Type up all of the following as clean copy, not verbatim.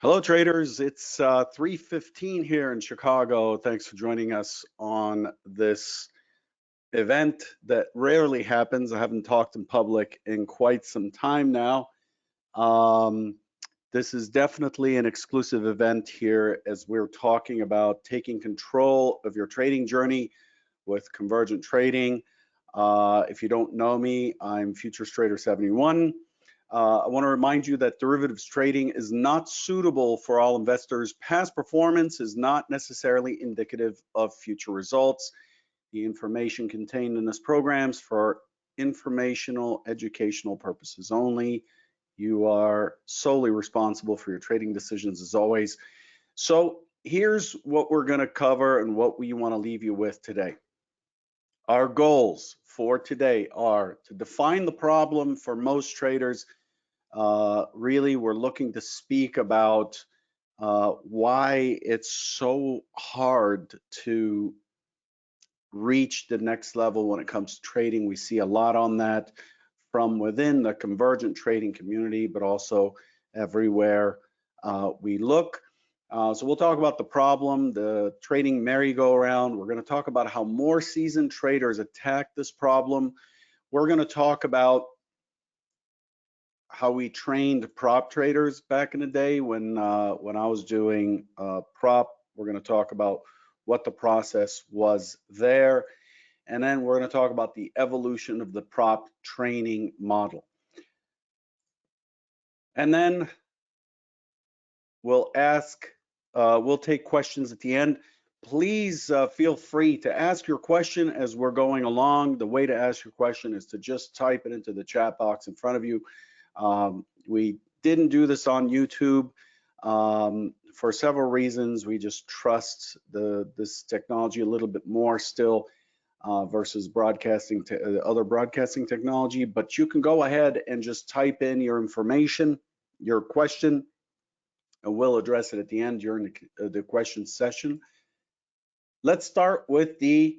Hello, traders. It's 3:15 here in Chicago. Thanks for joining us on this event that rarely happens. I haven't talked in public in quite some time now. This is definitely an exclusive event here as we're talking about taking control of your trading journey with Convergent Trading. If you don't know me, I'm Futures Trader 71. I want to remind you that derivatives trading is not suitable for all investors. Past performance is not necessarily indicative of future results. The information contained in this program is for informational, educational purposes only. You are solely responsible for your trading decisions as always. So here's what we're going to cover and what we want to leave you with today. Our goals for today are to define the problem for most traders. Really, we're looking to speak about why it's so hard to reach the next level when it comes to trading. We see a lot on that from within the Convergent trading community, but also everywhere we look. So we'll talk about the problem, the trading merry-go-round. We're going to talk about how more seasoned traders attack this problem. We're going to talk about how we trained prop traders back in the day when I was doing prop. We're going to talk about what the process was there. And then we're going to talk about the evolution of the prop training model. And then we'll take questions at the end. Please feel free to ask your question as we're going along. The way to ask your question is to just type it into the chat box in front of you. We didn't do this on YouTube for several reasons. We just trust this technology a little bit more still versus broadcasting to other broadcasting technology. But you can go ahead and just type in your information, your question, and we'll address it at the end during the question session. Let's start with the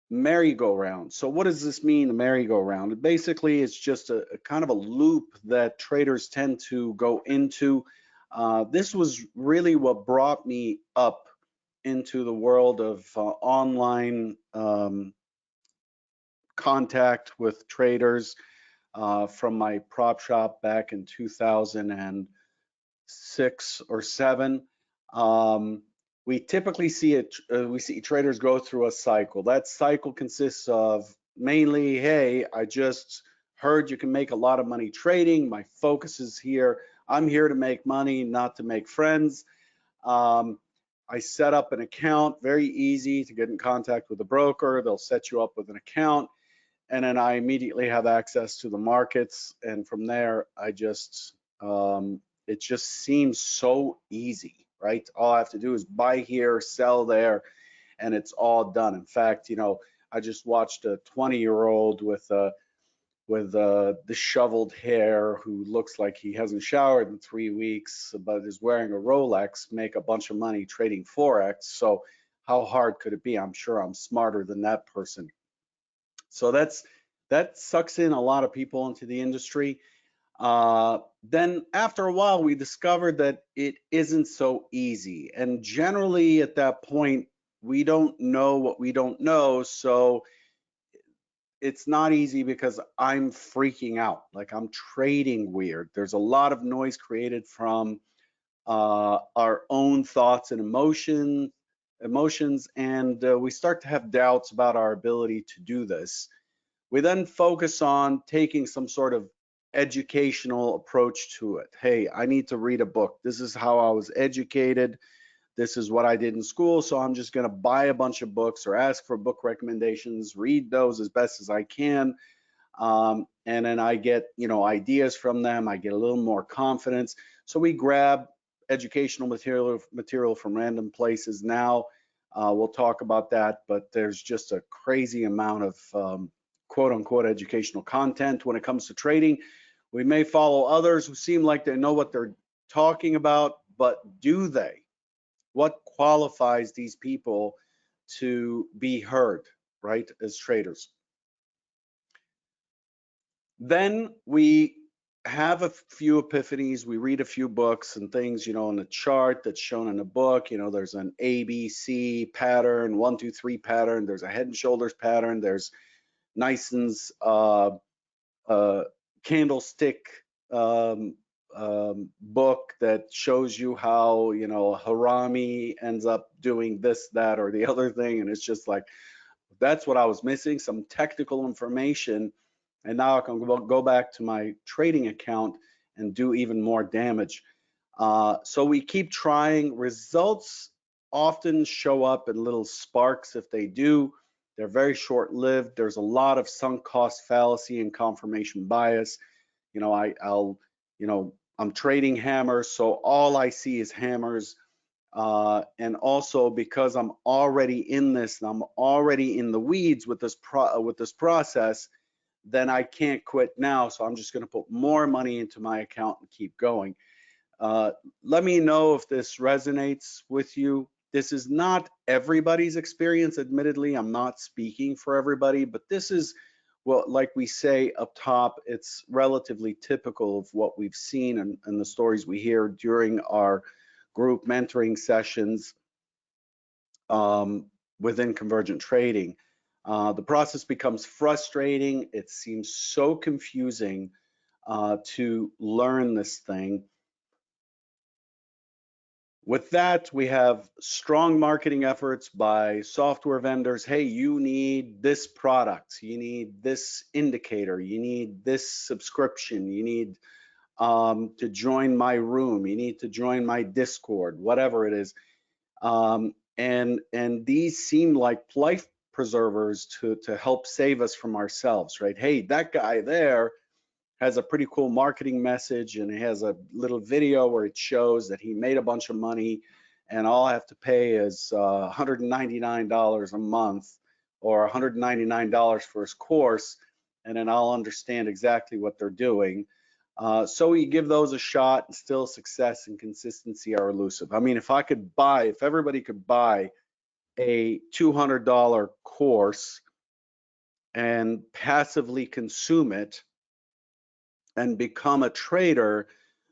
merry-go-round. So what does this mean, the merry-go-round? Basically, it's just a kind of a loop that traders tend to go into. This was really what brought me up into the world of online contact with traders from my prop shop back in 2006 or 7. We typically see traders go through a cycle. That cycle consists of mainly, hey, I just heard you can make a lot of money trading. My focus is here. I'm here to make money, not to make friends. I set up an account, very easy to get in contact with a broker. They'll set you up with an account, and then I immediately have access to the markets. And from there, it just seems so easy. Right? All I have to do is buy here, sell there, and it's all done. In fact, I just watched a 20-year-old with disheveled hair who looks like he hasn't showered in 3 weeks, but is wearing a Rolex, make a bunch of money trading Forex. So how hard could it be? I'm sure I'm smarter than that person. So that sucks in a lot of people into the industry. Then after a while, we discovered that it isn't so easy. And generally at that point, we don't know what we don't know. So it's not easy because I'm freaking out. Like, I'm trading weird. There's a lot of noise created from our own thoughts and emotions, and we start to have doubts about our ability to do this. We then focus on taking some sort of educational approach to it. Hey, I need to read a book. This is how I was educated. This is what I did in school. So I'm just going to buy a bunch of books or ask for book recommendations, read those as best as I can. And then I get, ideas from them. I get a little more confidence. So we grab educational material from random places. Now we'll talk about that, but there's just a crazy amount of quote unquote educational content when it comes to trading. We may follow others who seem like they know what they're talking about, but do they? What qualifies these people to be heard, right, as traders? Then we have a few epiphanies. We read a few books and things, in a chart that's shown in a book. There's an ABC pattern, 1, 2, 3 pattern. There's a head and shoulders pattern. There's Nison's candlestick book that shows you how, Harami ends up doing this, that, or the other thing. And it's just like, that's what I was missing, some technical information. And now I can go back to my trading account and do even more damage. So we keep trying. Results often show up in little sparks. If they do, they're very short-lived. There's a lot of sunk cost fallacy and confirmation bias. I'm trading hammers, so all I see is hammers. And also because I'm already in this, and I'm already in the weeds with this process, then I can't quit now. So I'm just going to put more money into my account and keep going. Let me know if this resonates with you. This is not everybody's experience. Admittedly, I'm not speaking for everybody, but this is, well, like we say up top, it's relatively typical of what we've seen and the stories we hear during our group mentoring sessions within Convergent trading. The process becomes frustrating. It seems so confusing to learn this thing. With that, we have strong marketing efforts by software vendors. Hey, you need this product, you need this indicator, you need this subscription, you need to join my room, you need to join my Discord, whatever it is. And these seem like life preservers to help save us from ourselves, right? Hey, that guy there has a pretty cool marketing message, and he has a little video where it shows that he made a bunch of money, and all I have to pay is $199 a month or $199 for his course, and then I'll understand exactly what they're doing. So you give those a shot, and still success and consistency are elusive. I mean, if everybody could buy a $200 course and passively consume it and become a trader,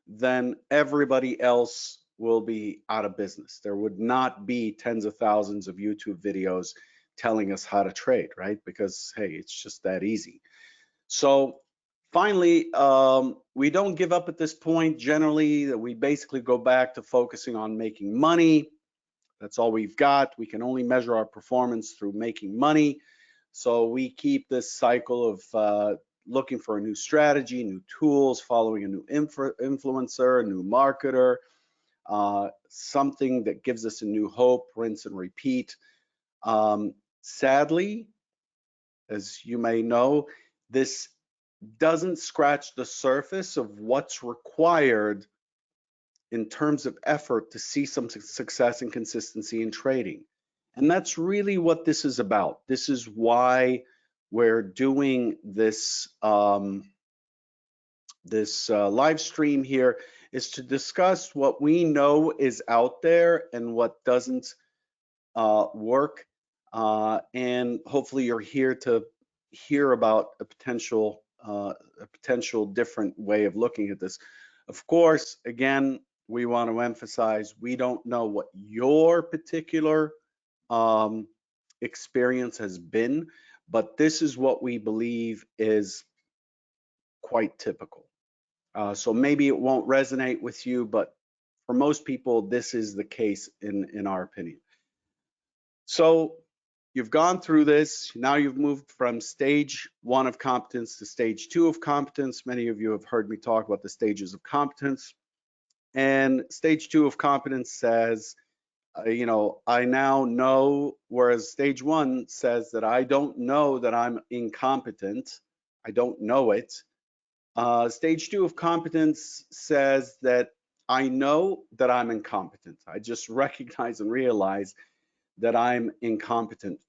then everybody else will be out of business. There would not be tens of thousands of YouTube videos telling us how to trade, right? Because, hey, it's just that easy. So finally, we don't give up at this point. Generally, we basically go back to focusing on making money. That's all we've got. We can only measure our performance through making money. So we keep this cycle of looking for a new strategy, new tools, following a new influencer, a new marketer, something that gives us a new hope, rinse and repeat. Sadly, as you may know, this doesn't scratch the surface of what's required in terms of effort to see some success and consistency in trading. And that's really what this is about. This is why we're doing this live stream here, is to discuss what we know is out there and what doesn't work. And hopefully you're here to hear about a potential different way of looking at this. Of course, again, we want to emphasize, we don't know what your particular experience has been, but this is what we believe is quite typical. So maybe it won't resonate with you, but for most people, this is the case in our opinion. So you've gone through this. Now you've moved from stage 1 of competence to stage 2 of competence. Many of you have heard me talk about the stages of competence. And stage 2 of competence says, I now know, whereas stage 1 says that I don't know that I'm incompetent. I don't know it. Stage 2 of competence says that I know that I'm incompetent. I just recognize and realize that I'm incompetent.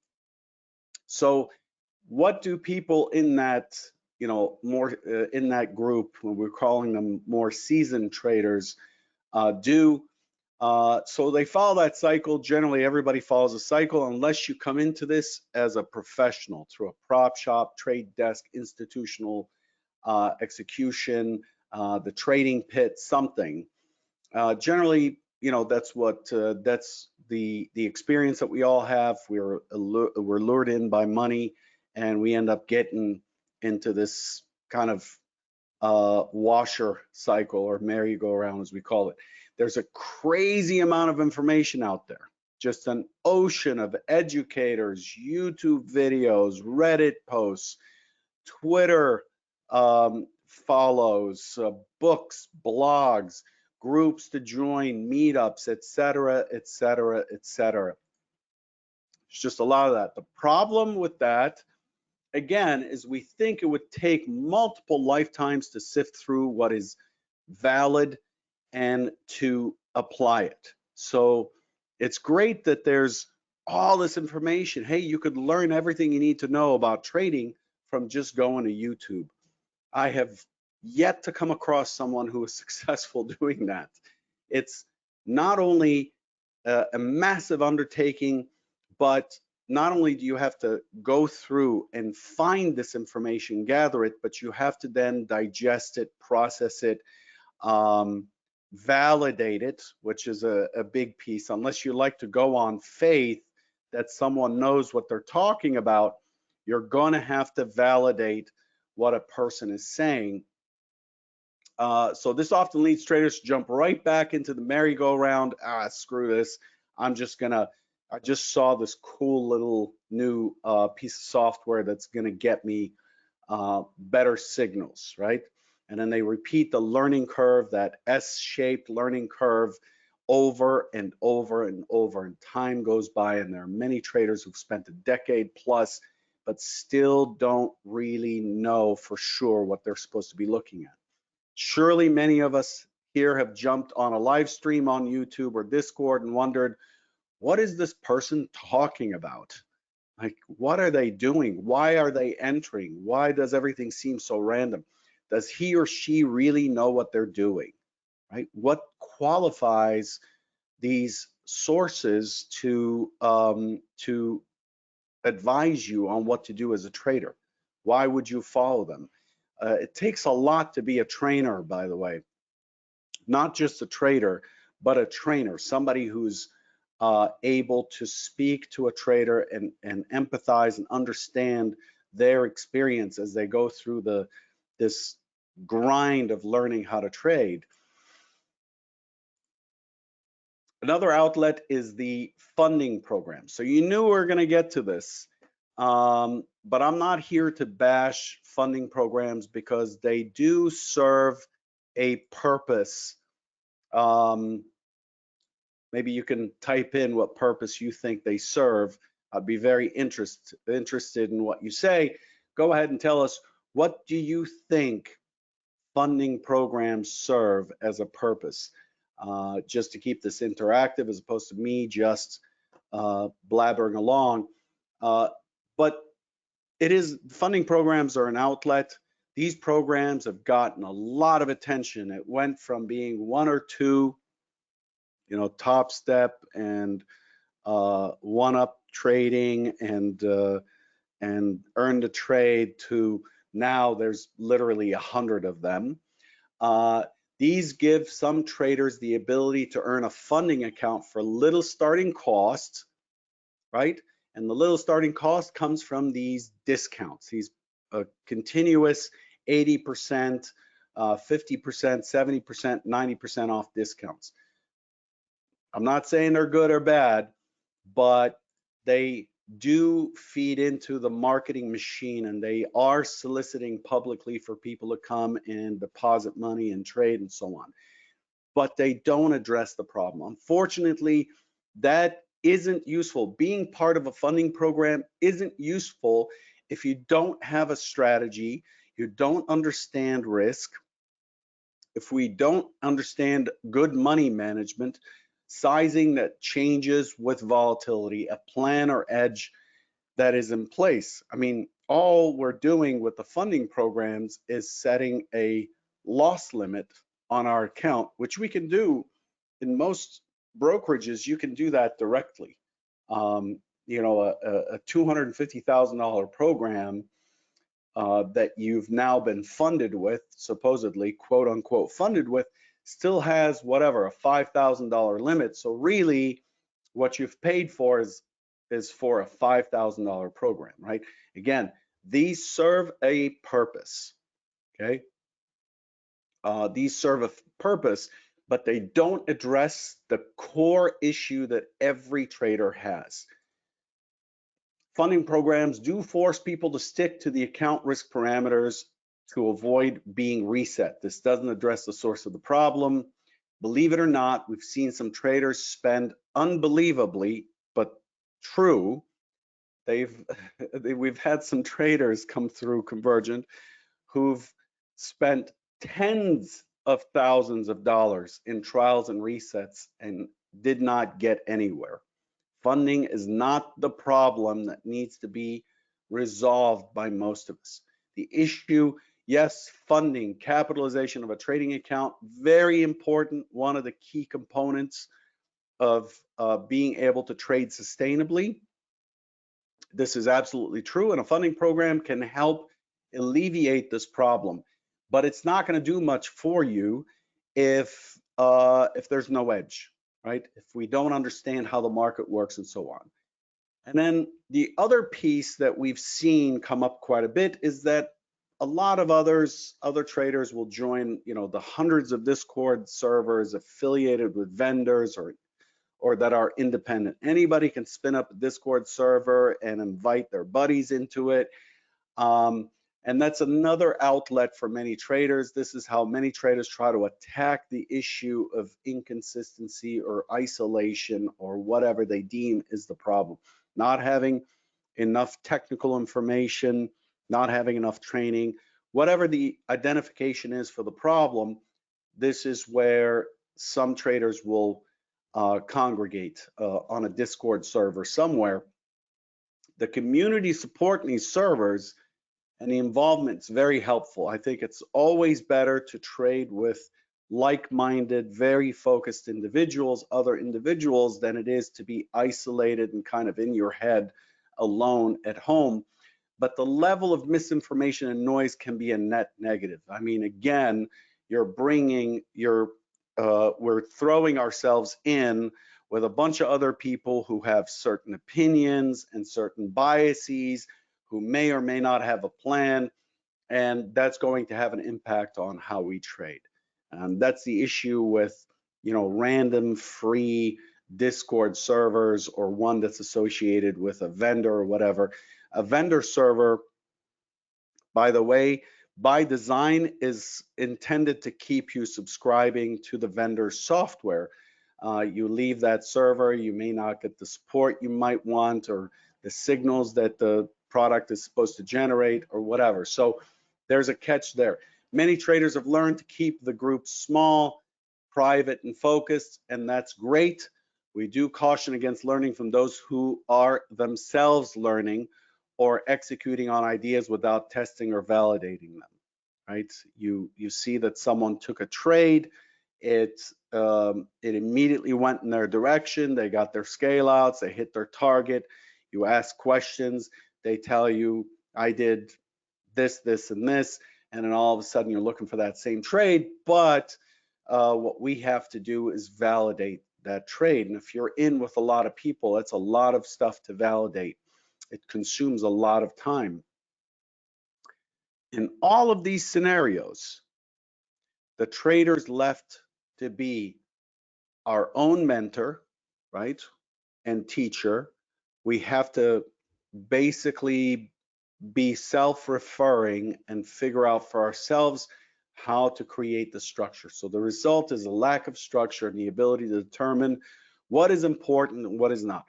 So what do people in that, more in that group, when we're calling them more seasoned traders, do? So they follow that cycle. Generally, everybody follows a cycle unless you come into this as a professional through a prop shop, trade desk, institutional execution, the trading pit, something. Generally, that's what that's the experience that we all have. We're lured in by money, and we end up getting into this kind of washer cycle, or merry-go-round as we call it. There's a crazy amount of information out there, just an ocean of educators, YouTube videos, Reddit posts, Twitter follows, books, blogs, groups to join, meetups, etc., etc., etc. It's just a lot of that. The problem with that, again, is we think it would take multiple lifetimes to sift through what is valid and to apply it. So it's great that there's all this information. Hey, you could learn everything you need to know about trading from just going to YouTube. I have yet to come across someone who is successful doing that. It's not only a massive undertaking, but not only do you have to go through and find this information, gather it, but you have to then digest it, process it, validate it, which is a big piece. Unless you like to go on faith that someone knows what they're talking about, you're going to have to validate what a person is saying. So this often leads traders to jump right back into the merry-go-round. Screw this. I just saw this cool little new piece of software that's going to get me better signals, right? And then they repeat the learning curve, that S-shaped learning curve, over and over and over, and time goes by, and there are many traders who've spent a decade plus but still don't really know for sure what they're supposed to be looking at. Surely many of us here have jumped on a live stream on YouTube or Discord and wondered, what is this person talking about? Like, what are they doing? Why are they entering? Why does everything seem so random? Does he or she really know what they're doing, right? What qualifies these sources to advise you on what to do as a trader? Why would you follow them? It takes a lot to be a trainer, by the way. Not just a trader, but a trainer, somebody who's able to speak to a trader and empathize and understand their experience as they go through this grind of learning how to trade. Another outlet is the funding program. So you knew we were going to get to this, but I'm not here to bash funding programs because they do serve a purpose. Maybe you can type in what purpose you think they serve. I'd be very interested in what you say. Go ahead and tell us, what do you think funding programs serve as a purpose? Just to keep this interactive as opposed to me just blabbering along. But funding programs are an outlet. These programs have gotten a lot of attention. It went from being one or two, Top Step and One Up Trading and Earn to Trade, to now there's literally 100 of them. These give some traders the ability to earn a funding account for little starting costs, right? And the little starting cost comes from these discounts, these continuous 80%, 50%, 70%, 90% off discounts. I'm not saying they're good or bad, but they do feed into the marketing machine, and they are soliciting publicly for people to come and deposit money and trade and so on. But they don't address the problem. Unfortunately, that isn't useful. Being part of a funding program isn't useful if you don't have a strategy, you don't understand risk, if we don't understand good money management, sizing that changes with volatility, a plan or edge that is in place. I mean, all we're doing with the funding programs is setting a loss limit on our account, which we can do in most brokerages. You can do that directly. A $250,000 program that you've now been funded with, supposedly quote unquote funded with, still has whatever, a $5,000 limit. So really what you've paid for is for a $5,000 program, right? Again, these serve a purpose, okay? These serve a purpose, but they don't address the core issue that every trader has. Funding programs do force people to stick to the account risk parameters to avoid being reset. This doesn't address the source of the problem. Believe it or not, we've seen some traders spend unbelievably, but true. We've had some traders come through Convergent who've spent tens of thousands of dollars in trials and resets and did not get anywhere. Funding is not the problem that needs to be resolved by most of us. The issue, yes, funding, capitalization of a trading account, very important, one of the key components of being able to trade sustainably. This is absolutely true, and a funding program can help alleviate this problem, but it's not going to do much for you if there's no edge, right? If we don't understand how the market works and so on. And then the other piece that we've seen come up quite a bit is that a lot of other traders will join, the hundreds of Discord servers affiliated with vendors or that are independent. Anybody can spin up a Discord server and invite their buddies into it. And that's another outlet for many traders. This is how many traders try to attack the issue of inconsistency or isolation or whatever they deem is the problem. Not having enough technical information, not having enough training, whatever the identification is for the problem, this is where some traders will congregate on a Discord server somewhere. The community support in these servers and the involvement is very helpful. I think it's always better to trade with like-minded, very focused individuals, other individuals, than it is to be isolated and kind of in your head alone at home. But the level of misinformation and noise can be a net negative. I mean, again, we're throwing ourselves in with a bunch of other people who have certain opinions and certain biases, who may or may not have a plan, and that's going to have an impact on how we trade. That's the issue with, random free Discord servers or one that's associated with a vendor or whatever. A vendor server, by the way, by design is intended to keep you subscribing to the vendor's software. You leave that server, you may not get the support you might want or the signals that the product is supposed to generate or whatever. So there's a catch there. Many traders have learned to keep the group small, private, and focused, and that's great. We do caution against learning from those who are themselves learning or executing on ideas without testing or validating them, right? You see that someone took a trade, it immediately went in their direction, they got their scale outs, they hit their target, you ask questions, they tell you, I did this, this, and this, and then all of a sudden you're looking for that same trade, but what we have to do is validate that trade. And if you're in with a lot of people, that's a lot of stuff to validate. It consumes a lot of time. In all of these scenarios, the trader's left to be our own mentor, right, and teacher. We have to basically be self-referring and figure out for ourselves how to create the structure. So the result is a lack of structure and the ability to determine what is important and what is not.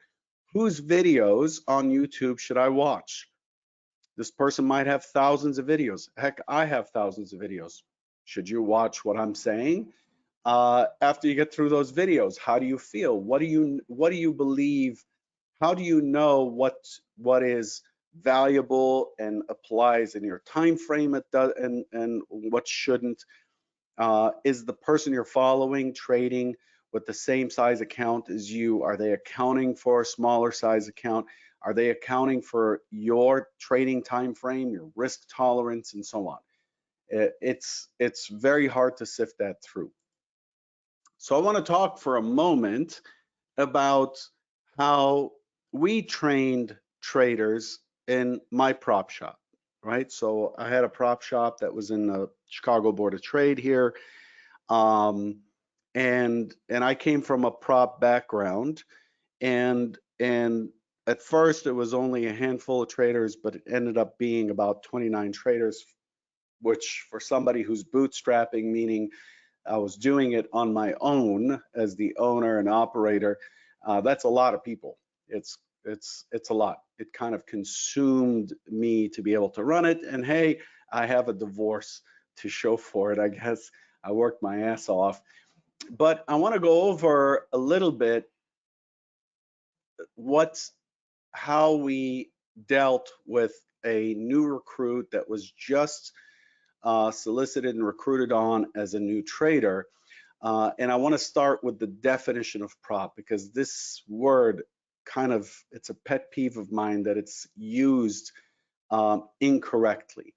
Whose videos on YouTube should I watch? This person might have thousands of videos. Heck, I have thousands of videos. Should you watch what I'm saying? After you get through those videos, how do you feel? What do you believe? How do you know what is valuable and applies in your time frame and what shouldn't? Is the person you're following trading with the same size account as you? Are they accounting for a smaller size account? Are they accounting for your trading time frame, your risk tolerance, and so on? It's very hard to sift that through. So I want to talk for a moment about how we trained traders in my prop shop, right? So I had a prop shop that was in the Chicago Board of Trade here, and I came from a prop background, and at first it was only a handful of traders, but it ended up being about 29 traders, which for somebody who's bootstrapping, meaning I was doing it on my own as the owner and operator, that's a lot of people. It's a lot. It kind of consumed me to be able to run it. And hey, I have a divorce to show for it. I guess I worked my ass off. But I want to go over a little bit how we dealt with a new recruit that was just solicited and recruited on as a new trader. And I want to start with the definition of prop, because this word it's a pet peeve of mine that it's used incorrectly.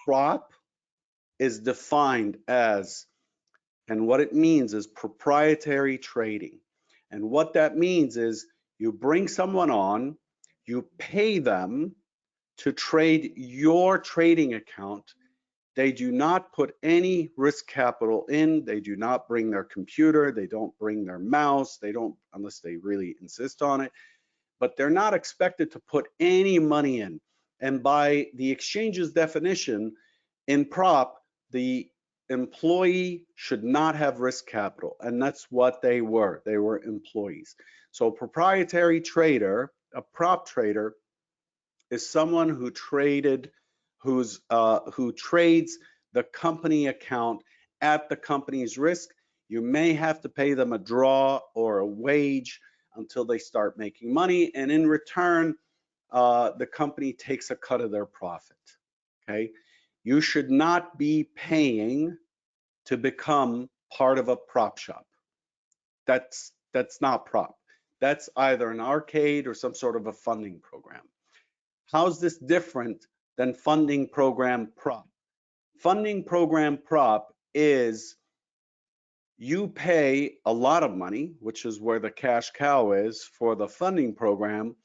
Prop is defined as, and what it means is proprietary trading. And what that means is you bring someone on, you pay them to trade your trading account. They do not put any risk capital in. They do not bring their computer. They don't bring their mouse. They don't, unless they really insist on it. But they're not expected to put any money in. And by the exchange's definition, in prop, the employee should not have risk capital. And that's what they were. They were employees. So a proprietary trader, a prop trader, is someone who who trades the company account at the company's risk. You may have to pay them a draw or a wage until they start making money, and in return, the company takes a cut of their profit. Okay, you should not be paying to become part of a prop shop. That's not prop. That's either an arcade or some sort of a funding program. How's this different than funding program prop? Funding program prop is you pay a lot of money, which is where the cash cow is for the funding program.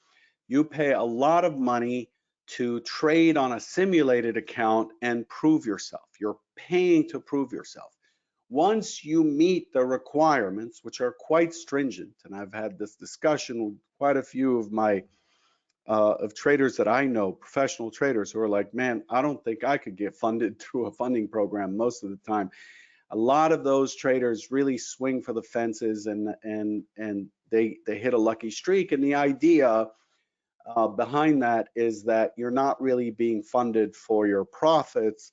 You pay a lot of money to trade on a simulated account and prove yourself. You're paying to prove yourself. Once you meet the requirements, which are quite stringent, and I've had this discussion with quite a few of my of traders that I know, professional traders, who are like, man, I don't think I could get funded through a funding program most of the time. A lot of those traders really swing for the fences, and they hit a lucky streak. And the idea behind that is that you're not really being funded for your profits.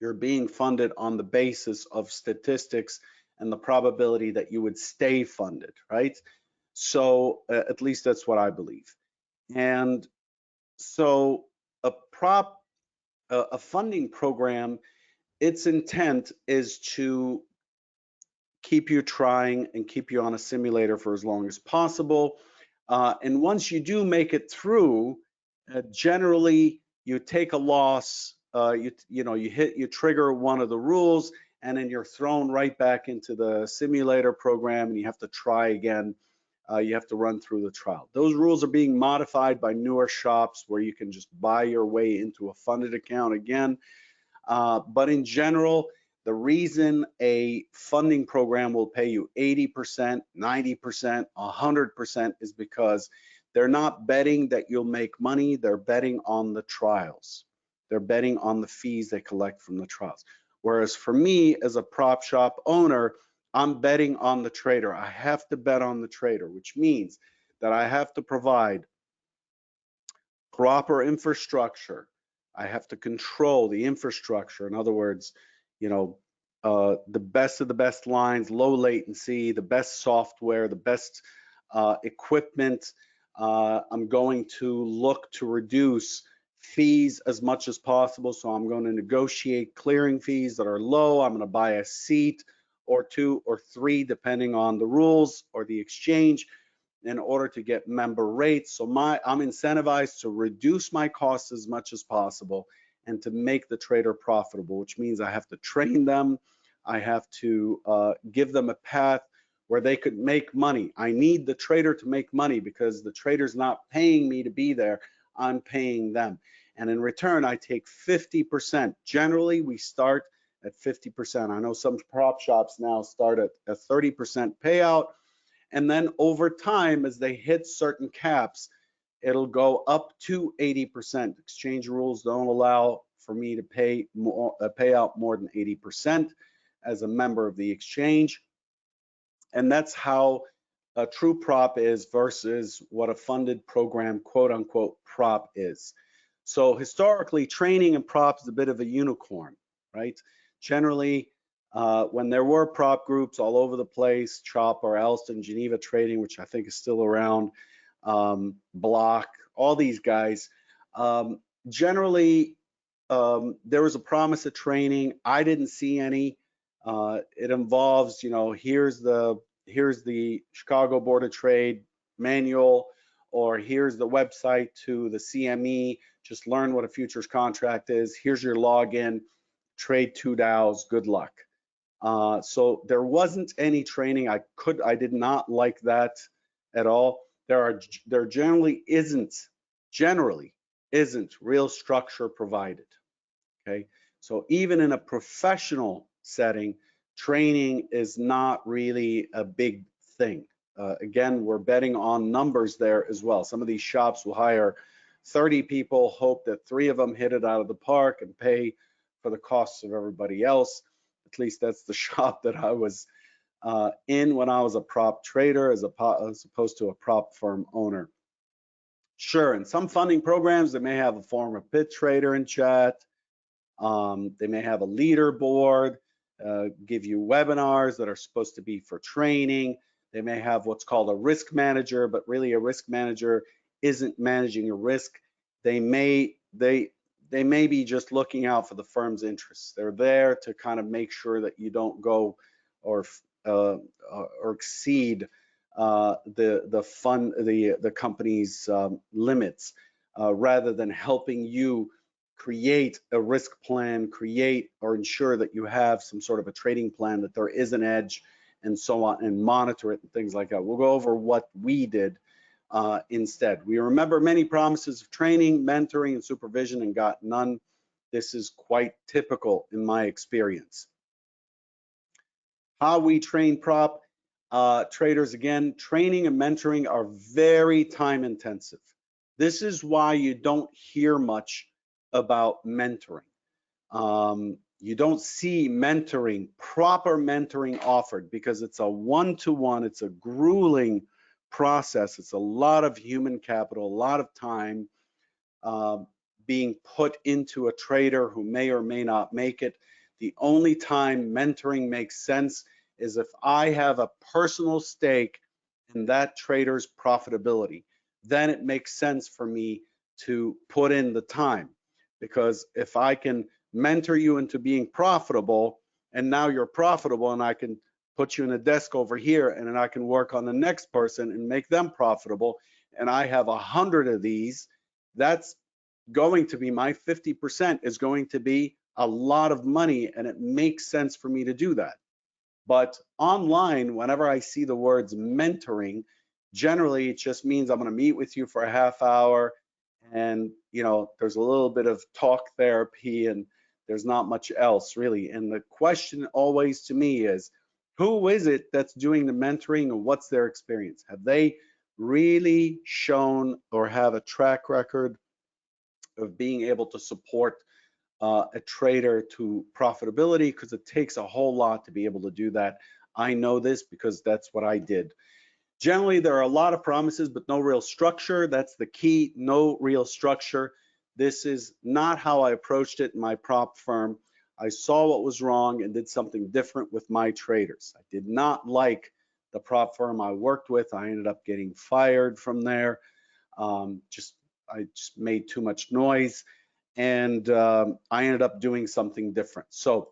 You're being funded on the basis of statistics and the probability that you would stay funded, right? So at least that's what I believe. And so a funding program, its intent is to keep you trying and keep you on a simulator for as long as possible. And once you do make it through, generally you take a loss, you trigger one of the rules, and then you're thrown right back into the simulator program, and you have to try again. You have to run through the trial. Those rules are being modified by newer shops where you can just buy your way into a funded account again. But in general, the reason a funding program will pay you 80%, 90%, 100% is because they're not betting that you'll make money. They're betting on the trials. They're betting on the fees they collect from the trials. Whereas for me, as a prop shop owner, I'm betting on the trader. I have to bet on the trader, which means that I have to provide proper infrastructure. I have to control the infrastructure. In other words, the best of the best lines, low latency, the best software, the best equipment. I'm going to look to reduce fees as much as possible. So I'm going to negotiate clearing fees that are low. I'm going to buy a seat or two or three, depending on the rules or the exchange. in order to get member rates. So I'm incentivized to reduce my costs as much as possible and to make the trader profitable, which means I have to train them. I have to give them a path where they could make money. I need the trader to make money because the trader's not paying me to be there. I'm paying them. And in return, I take 50%. Generally, we start at 50%. I know some prop shops now start at a 30% payout. And then over time, as they hit certain caps, it'll go up to 80%. Exchange rules don't allow for me to pay out more than 80% as a member of the exchange. And that's how a true prop is versus what a funded program, quote unquote, prop is. So historically, training and prop is a bit of a unicorn, right? Generally, when there were prop groups all over the place, CHOP or Elston, Geneva Trading, which I think is still around, Block, all these guys, generally, there was a promise of training. I didn't see any. It involves, you know, here's the Chicago Board of Trade manual, or here's the website to the CME. Just learn what a futures contract is. Here's your login. Trade 2 DAOs. Good luck. So there wasn't any training. I did not like that at all. There generally isn't real structure provided. Okay, so even in a professional setting, training is not really a big thing. Again, we're betting on numbers there as well. Some of these shops will hire 30 people, hope that 3 of them hit it out of the park and pay for the costs of everybody else. At least that's the shop that I was in when I was a prop trader as opposed to a prop firm owner. Sure, in some funding programs, they may have a former pit trader in chat. They may have a leaderboard, give you webinars that are supposed to be for training. They may have what's called a risk manager, but really a risk manager isn't managing a risk. They may be just looking out for the firm's interests. They're there to kind of make sure that you don't go or exceed the company's limits, rather than helping you create a risk plan, create or ensure that you have some sort of a trading plan, that there is an edge and so on, and monitor it and things like that. We'll go over what we did instead. We remember many promises of training, mentoring, and supervision and got none. This is quite typical in my experience. How we train prop traders, again, training and mentoring are very time intensive. This is why you don't hear much about mentoring. You don't see mentoring, proper mentoring offered, because it's a one-to-one, it's a grueling process. It's a lot of human capital, a lot of time being put into a trader who may or may not make it. The only time mentoring makes sense is if I have a personal stake in that trader's profitability. Then it makes sense for me to put in the time. Because if I can mentor you into being profitable, and now you're profitable, and I can put you in a desk over here, and then I can work on the next person and make them profitable, and I have 100 of these, that's going to be my 50% is going to be a lot of money, and it makes sense for me to do that. But online, whenever I see the words mentoring, generally it just means I'm going to meet with you for a half hour, and you know, there's a little bit of talk therapy, and there's not much else really. And the question always to me is, who is it that's doing the mentoring, and what's their experience? Have they really shown or have a track record of being able to support a trader to profitability? Because it takes a whole lot to be able to do that. I know this because that's what I did. Generally, there are a lot of promises, but no real structure. That's the key, no real structure. This is not how I approached it in my prop firm. I saw what was wrong and did something different with my traders. I did not like the prop firm I worked with. I ended up getting fired from there. I just made too much noise, and I ended up doing something different. So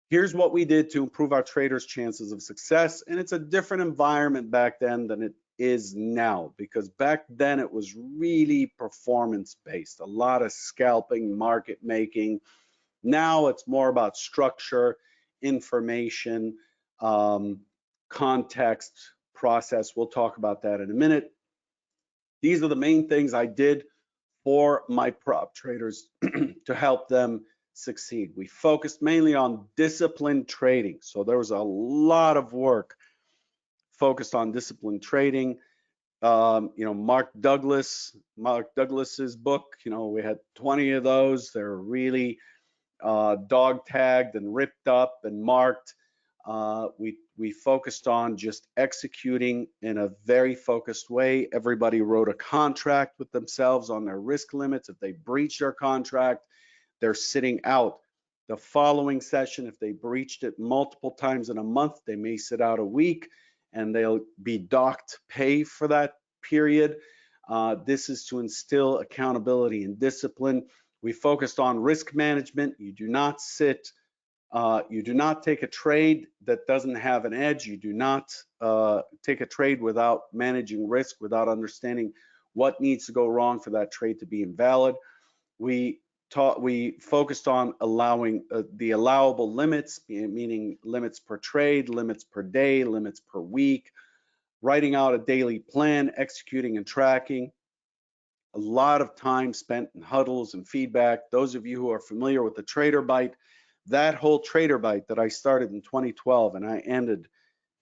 here's what we did to improve our traders' chances of success. And it's a different environment back then than it is now, because back then it was really performance based, a lot of scalping, market making. Now it's more about structure, information, context, process. We'll talk about that in a minute. These are the main things I did for my prop traders to help them succeed. We focused mainly on disciplined trading. So there was a lot of work focused on disciplined trading. Mark Douglas's book, we had 20 of those. They're really dog tagged and ripped up and marked. We focused on just executing in a very focused way. Everybody wrote a contract with themselves on their risk limits. If they breach their contract, they're sitting out the following session. If they breached it multiple times in a month, they may sit out a week and they'll be docked pay for that period. This is to instill accountability and discipline. We focused on risk management. You do not take a trade that doesn't have an edge. You do not take a trade without managing risk, without understanding what needs to go wrong for that trade to be invalid. We focused on allowing the allowable limits, meaning limits per trade, limits per day, limits per week, writing out a daily plan, executing and tracking. A lot of time spent in huddles and feedback. Those of you who are familiar with the Trader Bite, that whole Trader Bite that I started in 2012 and I ended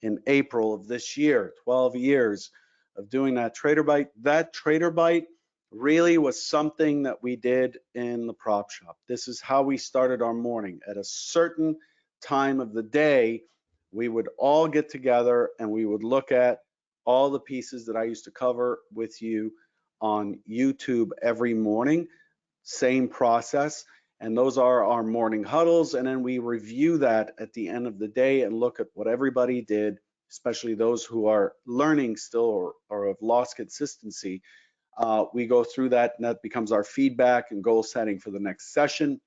in April of this year, 12 years of doing that Trader Bite. That Trader Bite really was something that we did in the prop shop. This is how we started our morning. At a certain time of the day, we would all get together and we would look at all the pieces that I used to cover with you on YouTube every morning. Same process. And those are our morning huddles. And then we review that at the end of the day and look at what everybody did, especially those who are learning still or have lost consistency. We go through that and that becomes our feedback and goal setting for the next session.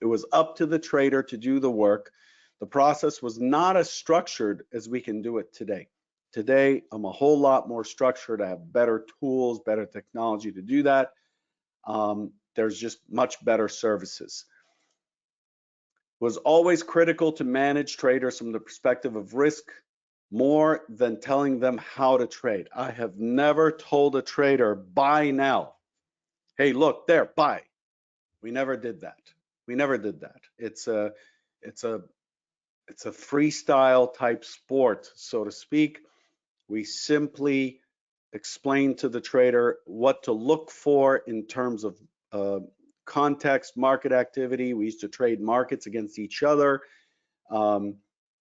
It was up to the trader to do the work. The process was not as structured as we can do it today. Today, I'm a whole lot more structured. I have better tools, better technology to do that. There's just much better services. It was always critical to manage traders from the perspective of risk more than telling them how to trade. I have never told a trader, buy now. Hey, look there, buy. We never did that. We never did that. It's a freestyle type sport, so to speak. We simply explain to the trader what to look for in terms of context, market activity. We used to trade markets against each other.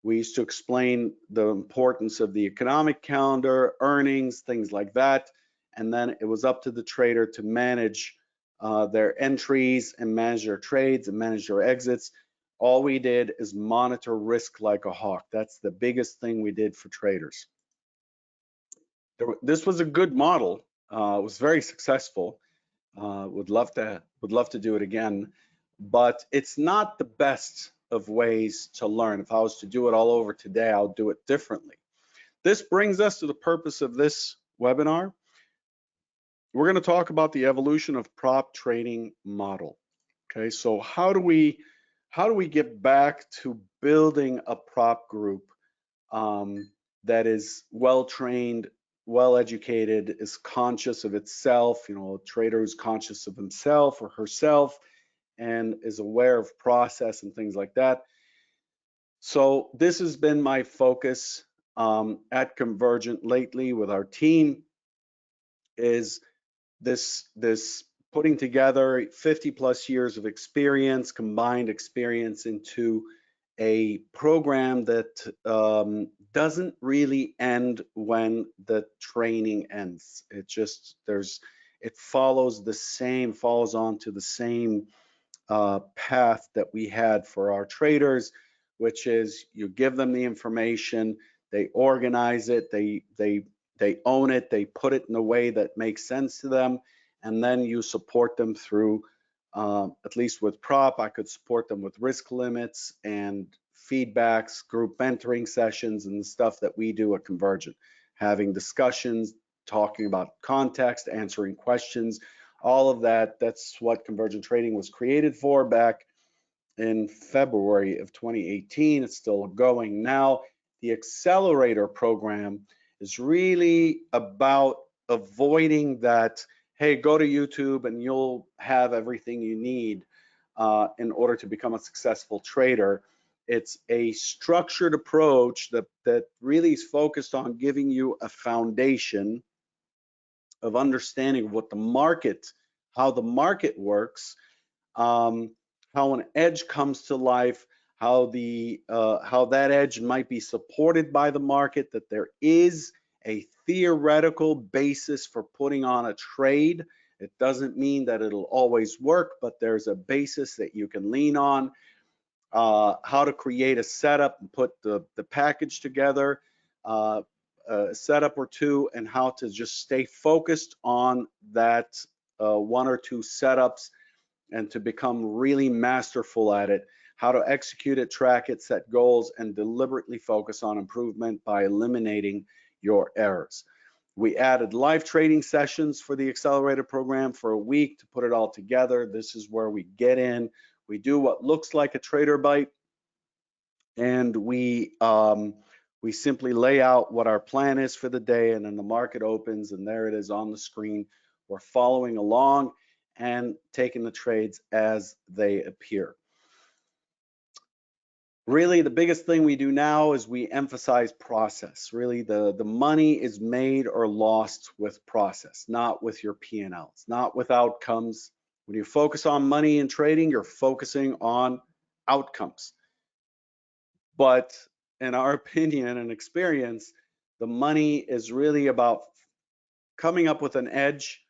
We used to explain the importance of the economic calendar, earnings, things like that. And then it was up to the trader to manage their entries and manage their trades and manage their exits. All we did is monitor risk like a hawk. That's the biggest thing we did for traders. This was a good model. It was very successful. Would love to do it again, but it's not the best of ways to learn. If I was to do it all over today, I'll do it differently. This brings us to the purpose of this webinar. We're going to talk about the evolution of prop trading model. Okay, so how do we get back to building a prop group that is well trained, well educated, is conscious of itself, a trader who's conscious of himself or herself and is aware of process and things like that. So this has been my focus at Convergent lately with our team, is this putting together 50+ years of experience, combined experience, into a program that doesn't really end when the training ends. It follows on to the same path that we had for our traders, which is you give them the information, they organize it, they own it, they put it in a way that makes sense to them, and then you support them through, at least with prop, I could support them with risk limits and feedbacks, group mentoring sessions, and the stuff that we do at Convergent. having discussions, talking about context, answering questions, all of that. That's what Convergent Trading was created for back in February of 2018. It's still going now. The Accelerator Program is really about avoiding that, hey, go to YouTube and you'll have everything you need in order to become a successful trader. It's a structured approach that really is focused on giving you a foundation of understanding what the market, how the market works, how an edge comes to life, how that edge might be supported by the market, that there is a theoretical basis for putting on a trade. It doesn't mean that it'll always work, but there's a basis that you can lean on. How to create a setup and put the package together, a setup or two, and how to just stay focused on that one or two setups and to become really masterful at it, how to execute it, track it, set goals, and deliberately focus on improvement by eliminating your errors. We added live trading sessions for the Accelerator Program for a week to put it all together. This is where we get in, we do what looks like a trader bite, and we simply lay out what our plan is for the day, and then the market opens, and there it is on the screen. We're following along and taking the trades as they appear. Really, the biggest thing we do now is we emphasize process. Really, the money is made or lost with process, not with your P&Ls, not with outcomes. When you focus on money in trading, you're focusing on outcomes. But in our opinion and experience, the money is really about coming up with an edge,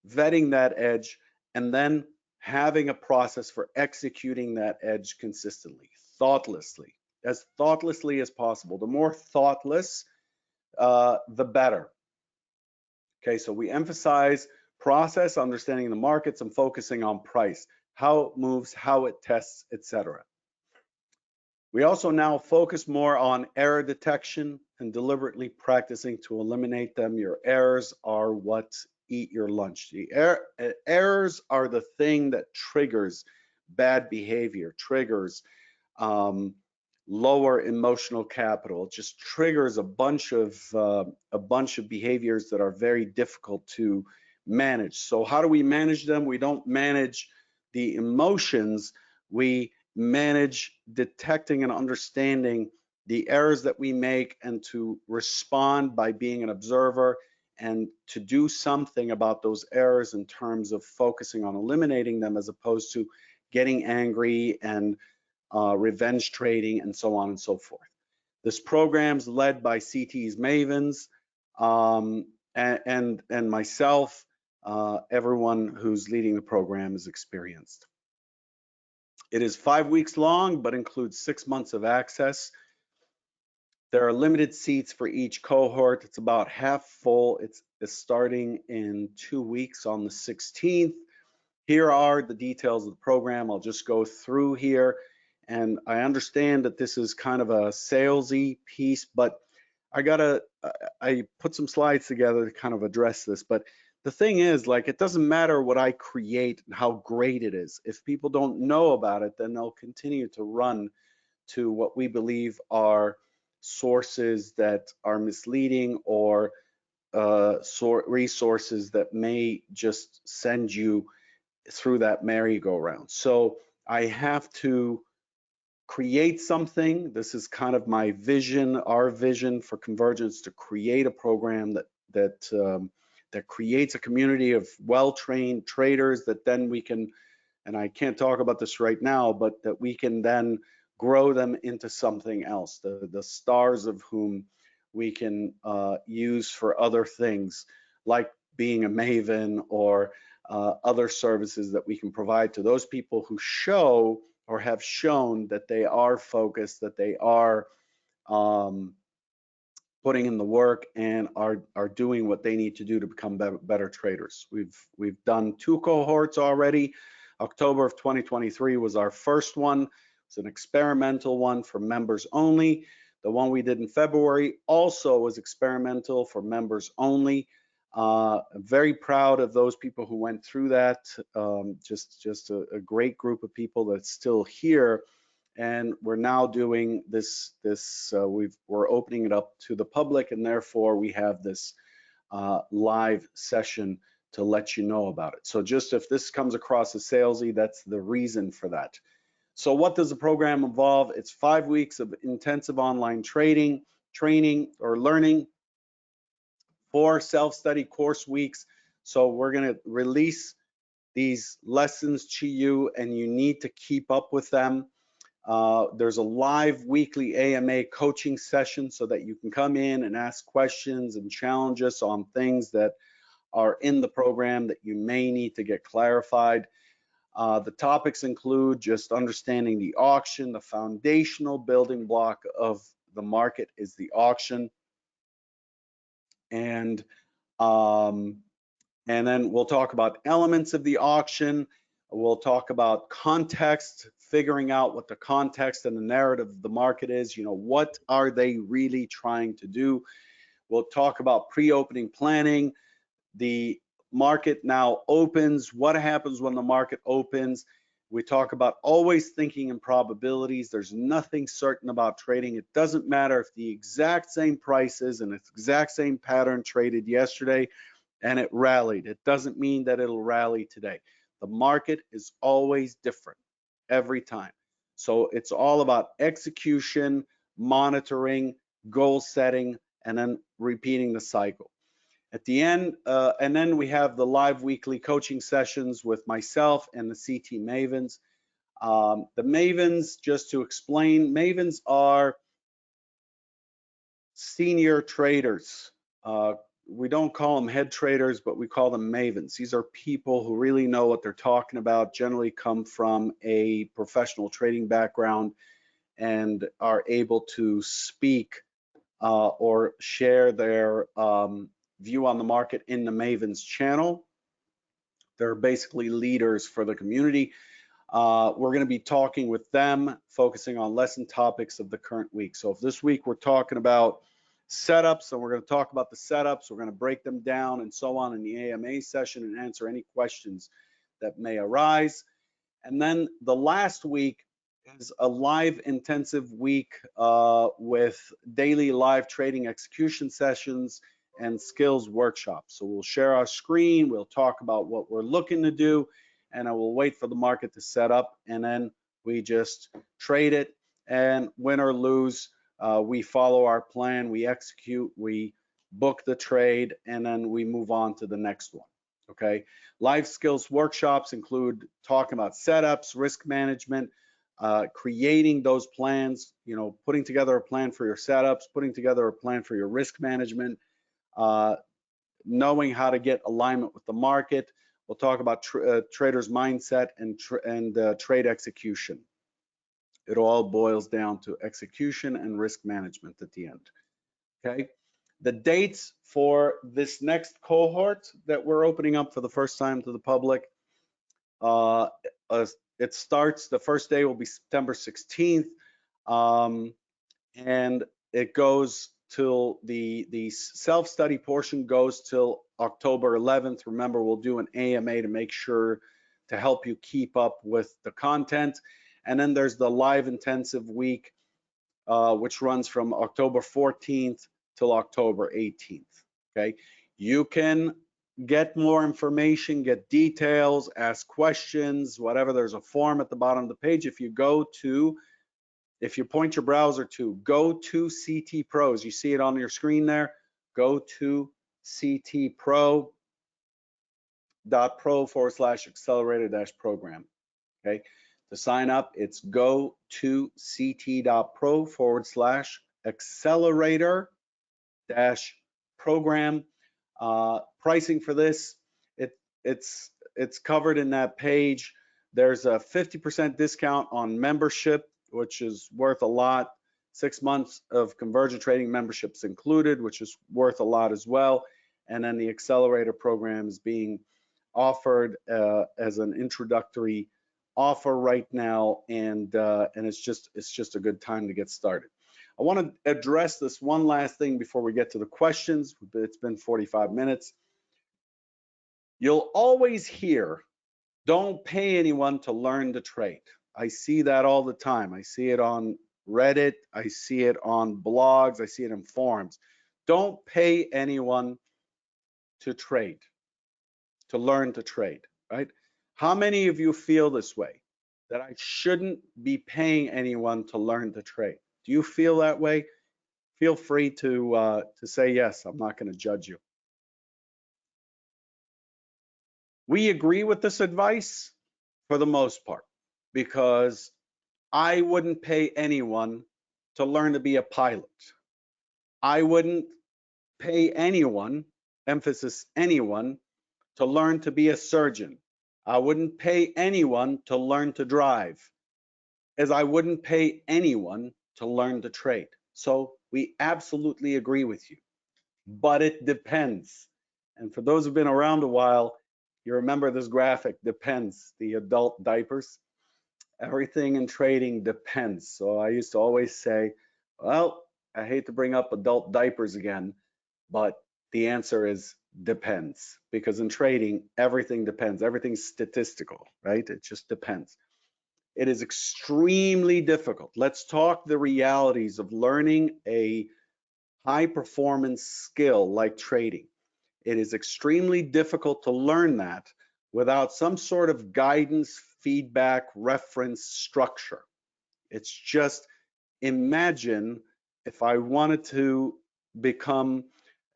vetting that edge, and then having a process for executing that edge consistently, thoughtlessly as possible. The more thoughtless, the better. Okay, so we emphasize process, understanding the markets, and focusing on price, how it moves, how it tests, etc. We also now focus more on error detection and deliberately practicing to eliminate them. Your errors are what eat your lunch. The errors are the thing that triggers bad behavior, triggers lower emotional capital. It just triggers a bunch of behaviors that are very difficult to manage. So how do we manage them? We don't manage the emotions. We manage detecting and understanding the errors that we make, and to respond by being an observer and to do something about those errors in terms of focusing on eliminating them, as opposed to getting angry and revenge trading and so on and so forth. This program's led by CT's Mavens and myself. Everyone who's leading the program is experienced. It is 5 weeks long, but includes 6 months of access. There are limited seats for each cohort. It's about half full. It's starting in 2 weeks on the 16th. Here are the details of the program. I'll just go through here. And I understand that this is kind of a salesy piece, but I put some slides together to kind of address this. But the thing is, like, it doesn't matter what I create and how great it is. If people don't know about it, then they'll continue to run to what we believe are sources that are misleading, or resources that may just send you through that merry-go-round. So I have to create something. This is kind of my vision, our vision for Convergence, to create a program that creates a community of well-trained traders that then we can, and I can't talk about this right now, but that we can then grow them into something else, the stars of whom we can use for other things, like being a Maven or other services that we can provide to those people who show or have shown that they are focused, that they are putting in the work and are doing what they need to do to become better traders. We've done 2 cohorts already. October of 2023 was our first one. It's an experimental one for members only. The one we did in February also was experimental for members only. Very proud of those people who went through that. Just a great group of people that's still here. And we're now doing this. We're opening it up to the public, and therefore we have this live session to let you know about it. So just if this comes across as salesy, that's the reason for that. So what does the program involve? It's 5 weeks of intensive online training or learning, 4 self-study course weeks. So we're going to release these lessons to you, and you need to keep up with them. There's a live weekly AMA coaching session so that you can come in and ask questions and challenge us on things that are in the program that you may need to get clarified. The topics include just understanding the auction. The foundational building block of the market is the auction. And then we'll talk about elements of the auction. We'll talk about context, figuring out what the context and the narrative of the market is. You know, what are they really trying to do? We'll talk about pre-opening planning. The market now opens. What happens when the market opens? We talk about always thinking in probabilities. There's nothing certain about trading. It doesn't matter if the exact same prices and the exact same pattern traded yesterday and it rallied. It doesn't mean that it'll rally today. The market is always different every time. So it's all about execution, monitoring, goal setting, and then repeating the cycle. At the end, and then we have the live weekly coaching sessions with myself and the CT Mavens. The Mavens, just to explain, Mavens are senior traders. We don't call them head traders, but we call them Mavens. These are people who really know what they're talking about, generally come from a professional trading background and are able to speak or share their view on the market in the Mavens channel. They're basically leaders for the community. We're going to be talking with them, focusing on lesson topics of the current week. So if this week we're talking about setups, and we're going to talk about the setups, we're going to break them down and so on in the AMA session and answer any questions that may arise. And then the last week is a live intensive week with daily live trading execution sessions and skills workshops. So we'll share our screen, we'll talk about what we're looking to do, and I will wait for the market to set up, and then we just trade it, and win or lose, we follow our plan, we execute, we book the trade, and then we move on to the next one. Okay, live skills workshops include talking about setups, risk management, creating those plans, you know, putting together a plan for your setups, putting together a plan for your risk management, knowing how to get alignment with the market. We'll talk about traders' mindset and trade execution. It all boils down to execution and risk management at the end. Okay. The dates for this next cohort that we're opening up for the first time to the public, it starts, the first day will be September 16th, and it goes till the self-study portion goes till October 11th. Remember, we'll do an AMA to make sure to help you keep up with the content. And then there's the live intensive week, which runs from October 14th till October 18th. Okay, you can get more information, get details, ask questions, whatever. There's a form at the bottom of the page. If you point your browser to go to CT Pros, you see it on your screen there, go to ctpro.pro/accelerator-program. Okay, to sign up, it's go to ct.pro/accelerator-program. Pricing for this, it's covered in that page. There's a 50% discount on membership, which is worth a lot. 6 months of Convergent trading memberships included, which is worth a lot as well. And then the Accelerator program is being offered as an introductory offer right now, and it's just a good time to get started. I want to address this one last thing before we get to the questions. It's been 45 minutes. You'll always hear, don't pay anyone to learn to trade. I see that all the time. I see it on Reddit. I see it on blogs. I see it in forums. Don't pay anyone to trade, to learn to trade, right? How many of you feel this way, that I shouldn't be paying anyone to learn to trade? Do you feel that way? Feel free to say yes. I'm not going to judge you. We agree with this advice for the most part, because I wouldn't pay anyone to learn to be a pilot. I wouldn't pay anyone, emphasis anyone, to learn to be a surgeon. I wouldn't pay anyone to learn to drive, as I wouldn't pay anyone to learn to trade. So we absolutely agree with you, but it depends. And for those who've been around a while, you remember this graphic, depends, the adult diapers. Everything in trading depends. So I used to always say, well, I hate to bring up adult diapers again, but the answer is depends, because in trading, everything depends. Everything's statistical, right? It just depends. It is extremely difficult. Let's talk the realities of learning a high performance skill like trading. It is extremely difficult to learn that without some sort of guidance, feedback, reference, structure. It's just, imagine if I wanted to become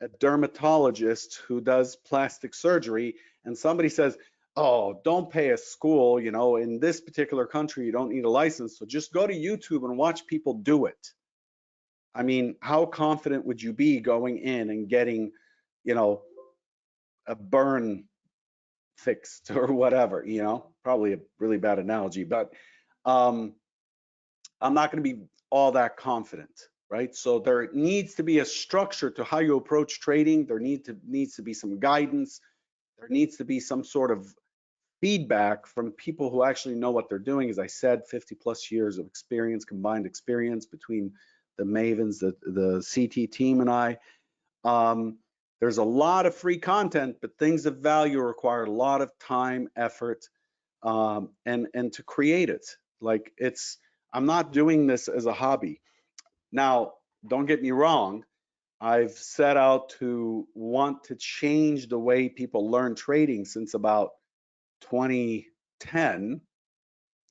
a dermatologist who does plastic surgery and somebody says, oh, don't pay a school, you know, in this particular country, you don't need a license, so just go to YouTube and watch people do it. I mean, how confident would you be going in and getting, you know, a burn fixed or whatever, you know? Probably a really bad analogy, but I'm not going to be all that confident, right? So there needs to be a structure to how you approach trading. There needs to be some guidance. There needs to be some sort of feedback from people who actually know what they're doing. As I said, 50 plus years of experience, combined experience between the Mavens, the CT team and I. There's a lot of free content, but things of value require a lot of time, effort, and to create it. Like, I'm not doing this as a hobby. Now, don't get me wrong. I've set out to want to change the way people learn trading since about 2010.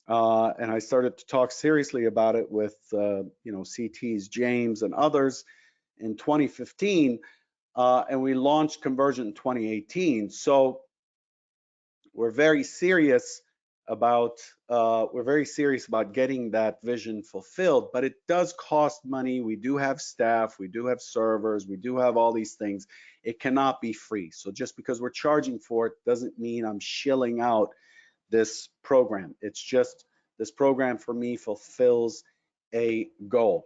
And I started to talk seriously about it with, CT's James and others in 2015. And we launched Convergent in 2018. So we're very serious about getting that vision fulfilled, but it does cost money. We do have staff, we do have servers, we do have all these things. It cannot be free. So just because we're charging for it doesn't mean I'm shilling out this program. It's just, this program for me fulfills a goal.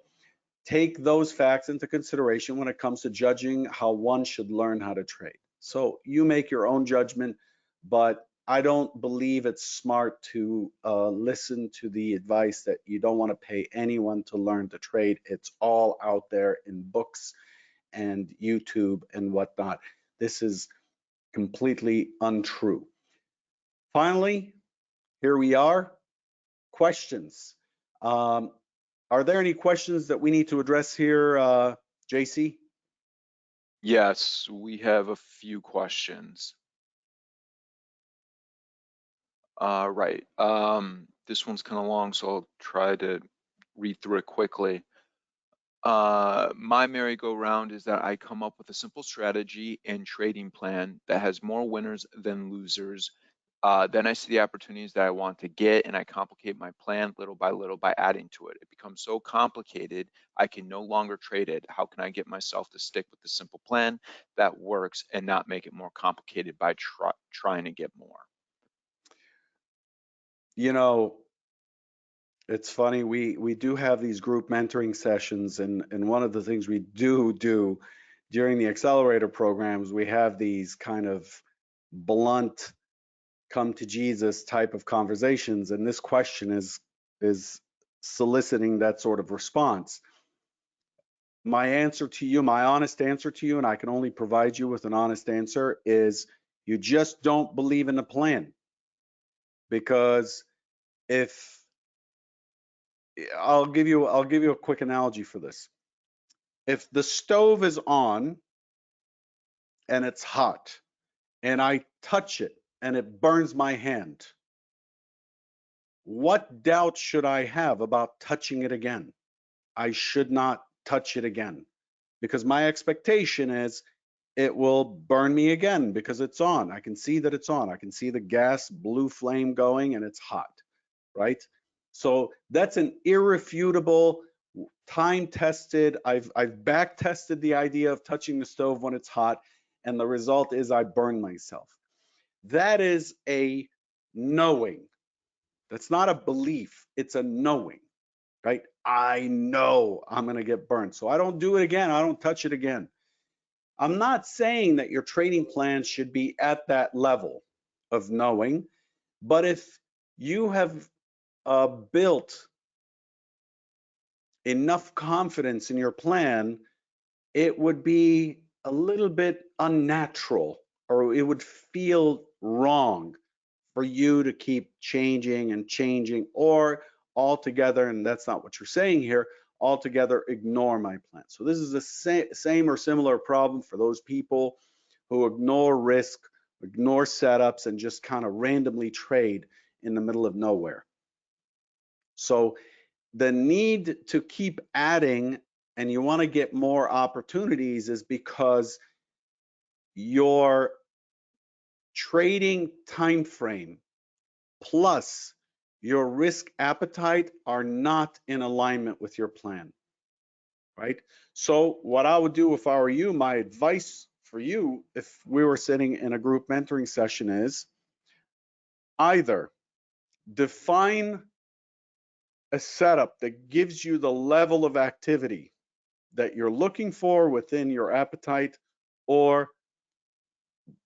Take those facts into consideration when it comes to judging how one should learn how to trade. So you make your own judgment, but I don't believe it's smart to listen to the advice that you don't want to pay anyone to learn to trade. It's all out there in books and YouTube and whatnot. This is completely untrue. Finally, here we are. Questions. Are there any questions that we need to address here, JC? Yes, we have a few questions. Right. This one's kind of long, so I'll try to read through it quickly. My merry-go-round is that I come up with a simple strategy and trading plan that has more winners than losers. Then I see the opportunities that I want to get, and I complicate my plan little by little by adding to it. It becomes so complicated, I can no longer trade it. How can I get myself to stick with the simple plan that works and not make it more complicated by trying to get more? You know, it's funny, we do have these group mentoring sessions, and one of the things we do during the Accelerator programs, we have these kind of blunt, come to Jesus type of conversations, and this question is soliciting that sort of response. my answer to you, my honest answer to you, and I can only provide you with an honest answer, is you just don't believe in the plan. Because if I'll give you a quick analogy for this. If the stove is on and it's hot and I touch it and it burns my hand, what doubt should I have about touching it again? I should not touch it again, because my expectation is it will burn me again because it's on. I can see that it's on. I can see the gas blue flame going and it's hot, right? So that's an irrefutable, time-tested, I've back-tested the idea of touching the stove when it's hot, and the result is I burn myself. That is a knowing. That's not a belief, it's a knowing, right? I know I'm gonna get burned, so I don't do it again, I don't touch it again. I'm not saying that your trading plan should be at that level of knowing, but if you have built enough confidence in your plan, it would be a little bit unnatural, or it would feel wrong for you to keep changing and changing, or altogether, and that's not what you're saying here, altogether ignore my plan. So this is the same or similar problem for those people who ignore risk, ignore setups, and just kind of randomly trade in the middle of nowhere. So the need to keep adding and you want to get more opportunities is because your trading time frame plus your risk appetite are not in alignment with your plan, right? So what I would do if I were you, my advice for you, if we were sitting in a group mentoring session, is either define a setup that gives you the level of activity that you're looking for within your appetite, or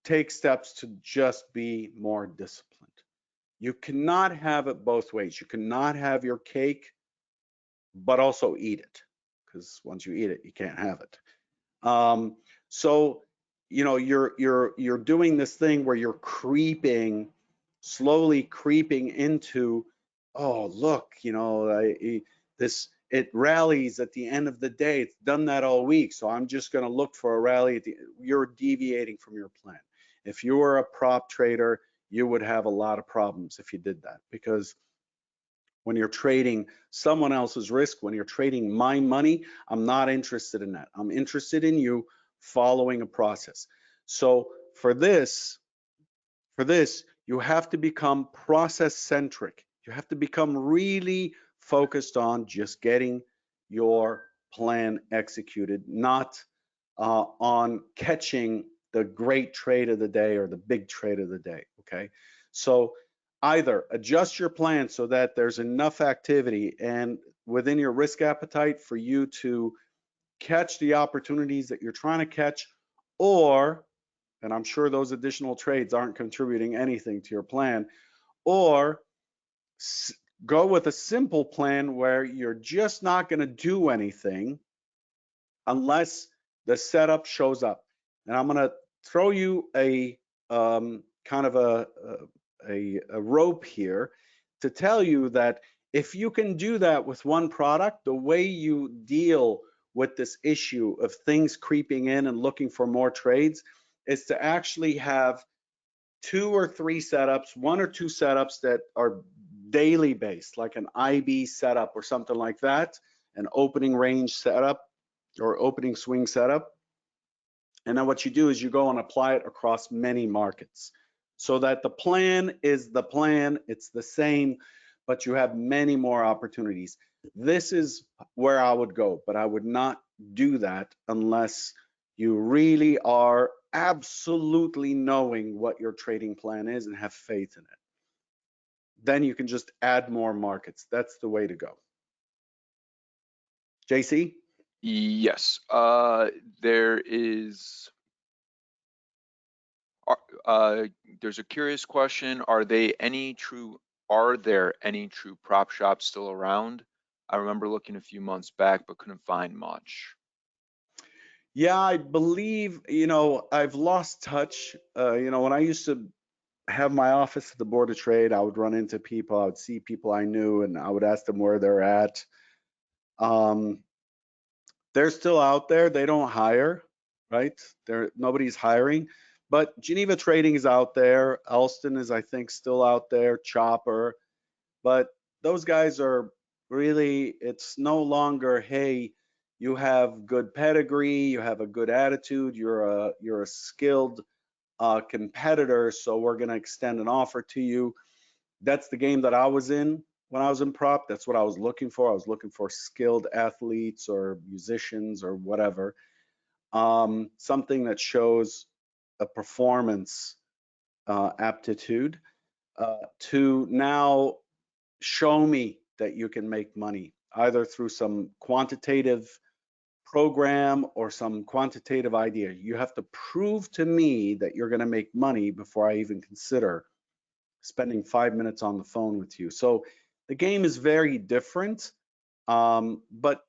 take steps to just be more disciplined. You cannot have it both ways. You cannot have your cake, but also eat it, because once you eat it, you can't have it. So, you know, you're doing this thing where you're slowly creeping into, oh, look, you know, it rallies at the end of the day. It's done that all week, so I'm just going to look for a rally at you're deviating from your plan. If you were a prop trader, you would have a lot of problems if you did that, because when you're trading someone else's risk, when you're trading my money, I'm not interested in that. I'm interested in you following a process. So for this, you have to become process centric. You have to become really focused on just getting your plan executed, not on catching the great trade of the day or the big trade of the day, okay? So either adjust your plan so that there's enough activity and within your risk appetite for you to catch the opportunities that you're trying to catch, or, and I'm sure those additional trades aren't contributing anything to your plan, or go with a simple plan where you're just not going to do anything unless the setup shows up. And I'm going to throw you a kind of a rope here to tell you that if you can do that with one product, the way you deal with this issue of things creeping in and looking for more trades is to actually have 2 or 3 setups, 1 or 2 setups that are daily based, like an IB setup or something like that, an opening range setup or opening swing setup. And then what you do is you go and apply it across many markets so that the plan is the plan, it's the same, but you have many more opportunities. This is where I would go, but I would not do that unless you really are absolutely knowing what your trading plan is and have faith in it. Then you can just add more markets. That's the way to go. JC? Yes, there's a curious question. Are there any true prop shops still around? I remember looking a few months back, but couldn't find much. Yeah, I believe, I've lost touch. When I used to have my office at the Board of Trade, I would run into people, I would see people I knew, and I would ask them where they're at. Um, they're still out there. They don't hire, right? Nobody's hiring, but Geneva Trading is out there. Elston is, I think, still out there. Chopper, but those guys are really. It's no longer, hey, you have good pedigree, you have a good attitude, you're a skilled competitor, so we're going to extend an offer to you. That's the game that I was in when I was in prop. That's what I was looking for. I was looking for skilled athletes or musicians or whatever. Something that shows a performance aptitude to now show me that you can make money either through some quantitative program or some quantitative idea. You have to prove to me that you're going to make money before I even consider spending 5 minutes on the phone with you. So the game is very different. But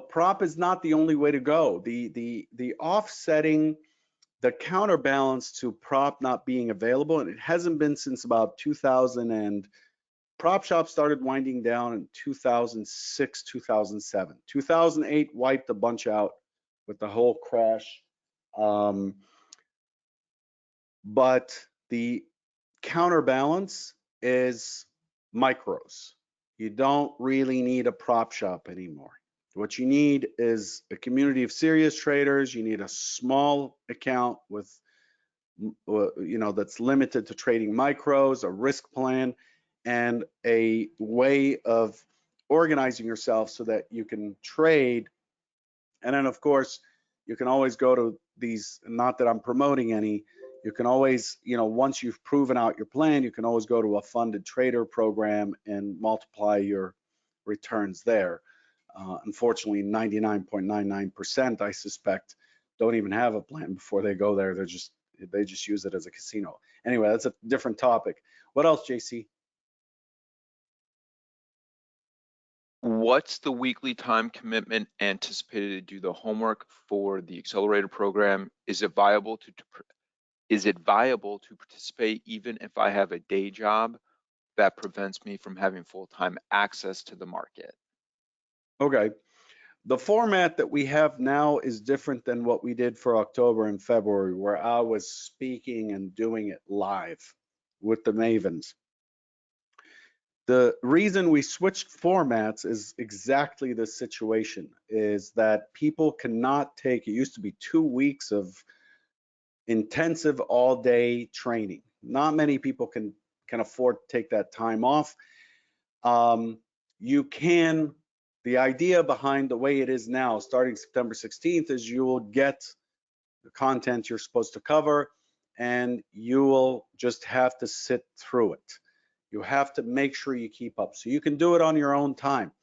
prop is not the only way to go. The offsetting, the counterbalance to prop not being available, and it hasn't been since about 2000, and prop shop started winding down in 2006, 2007. 2008 wiped a bunch out with the whole crash. But the counterbalance is micros. You don't really need a prop shop anymore. What you need is a community of serious traders. You need a small account with, that's limited to trading micros, a risk plan, and a way of organizing yourself so that you can trade. And then, of course, you can always go to these, not that I'm promoting any, you can always, once you've proven out your plan, you can always go to a funded trader program and multiply your returns there. Unfortunately, 99.99%, I suspect, don't even have a plan before they go there. They just use it as a casino. Anyway, that's a different topic. What else, JC? What's the weekly time commitment anticipated to do the homework for the Accelerator program? Is it viable to participate even if I have a day job that prevents me from having full-time access to the market? Okay. The format that we have now is different than what we did for October and February, where I was speaking and doing it live with the Mavens. The reason we switched formats is exactly the situation, is that people cannot take, it used to be 2 weeks of intensive all-day training. Not many people can afford to take that time off. You can, the idea behind the way it is now, starting September 16th, is you will get the content you're supposed to cover, and you will just have to sit through it. You have to make sure you keep up. So you can do it on your own time.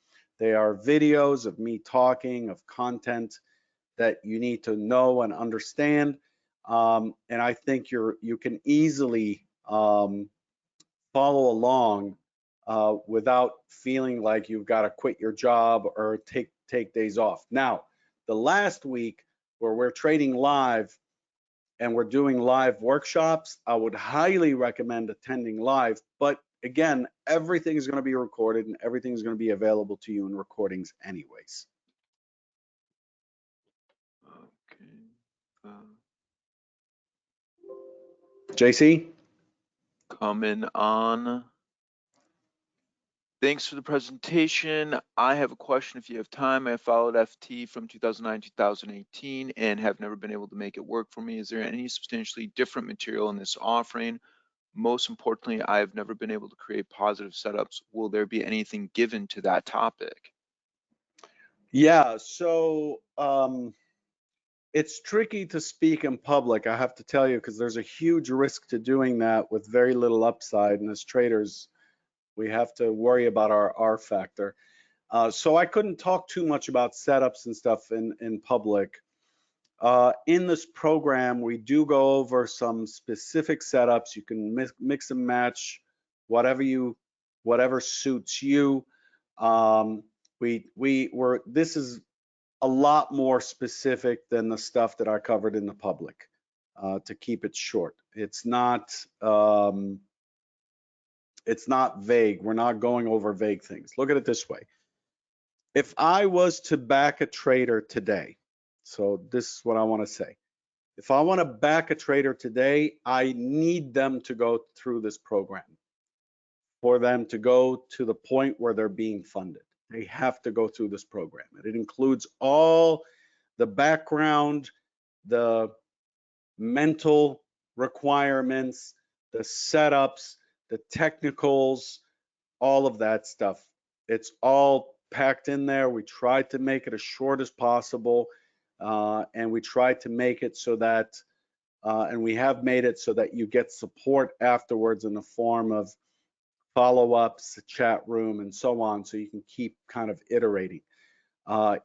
They are videos of me talking, of content that you need to know and understand. And I think you can easily follow along without feeling like you've got to quit your job or take days off. Now, the last week where we're trading live and we're doing live workshops, I would highly recommend attending live. But again, everything is going to be recorded and everything is going to be available to you in recordings anyways. Okay. JC? Coming on. Thanks for the presentation. I have a question if you have time. I followed FT from 2009 to 2018 and have never been able to make it work for me. Is there any substantially different material in this offering? Most importantly, I have never been able to create positive setups. Will there be anything given to that topic? Yeah, so it's tricky to speak in public, I have to tell you, because there's a huge risk to doing that with very little upside. And as traders, we have to worry about our R factor. So I couldn't talk too much about setups and stuff in public. In this program, we do go over some specific setups. You can mix and match whatever suits you. This is a lot more specific than the stuff that I covered in the public, to keep it short. It's not vague. We're not going over vague things. Look at it this way. If I was to back a trader today, so this is what I want to say. If I want to back a trader today, I need them to go through this program for them to go to the point where they're being funded. They have to go through this program. And it includes all the background, the mental requirements, the setups, the technicals, all of that stuff. It's all packed in there. We tried to make it as short as possible, and we tried to make it so that, and we have made it so that you get support afterwards in the form of follow-ups, chat room, and so on, so you can keep kind of iterating. I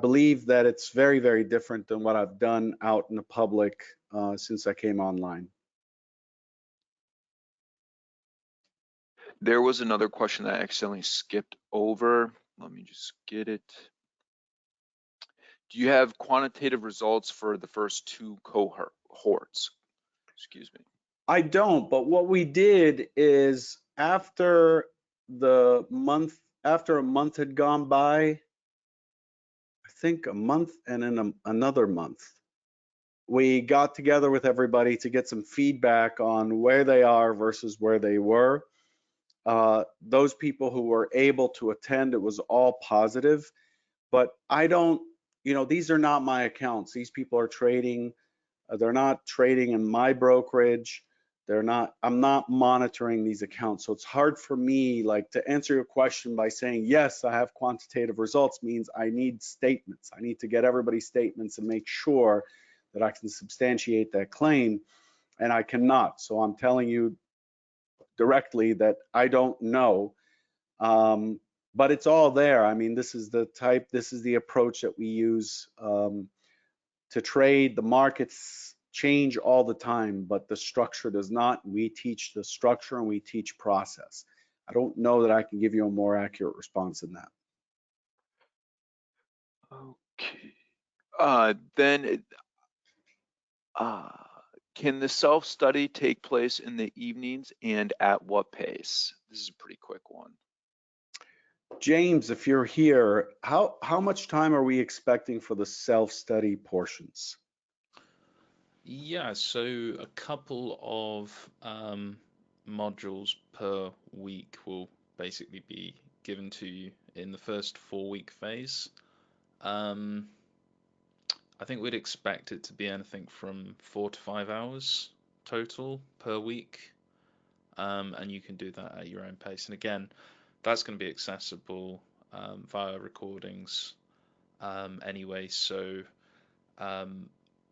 believe that it's very, very different than what I've done out in the public since I came online. There was another question that I accidentally skipped over. Let me just get it. Do you have quantitative results for the first 2 cohorts? Excuse me. I don't, but what we did is after a month had gone by, I think a month and then another month, we got together with everybody to get some feedback on where they are versus where they were. Those people who were able to attend, it was all positive, but I don't, these are not my accounts. These people are trading. They're not trading in my brokerage. I'm not monitoring these accounts. So it's hard for me, like, to answer your question by saying, yes, I have quantitative results means I need statements. I need to get everybody's statements and make sure that I can substantiate that claim, and I cannot. So I'm telling you directly that I don't know, but it's all there. I mean, this is the approach that we use to trade. The markets change all the time, but the structure does not. We teach the structure and we teach process. I don't know that I can give you a more accurate response than that. Okay. Then can the self-study take place in the evenings and at what pace? This is a pretty quick one. James, if you're here, how much time are we expecting for the self-study portions? Yeah, so a couple of modules per week will basically be given to you in the first 4-week phase. I think we'd expect it to be anything from 4 to 5 hours total per week, and you can do that at your own pace. And again, that's going to be accessible via recordings anyway. So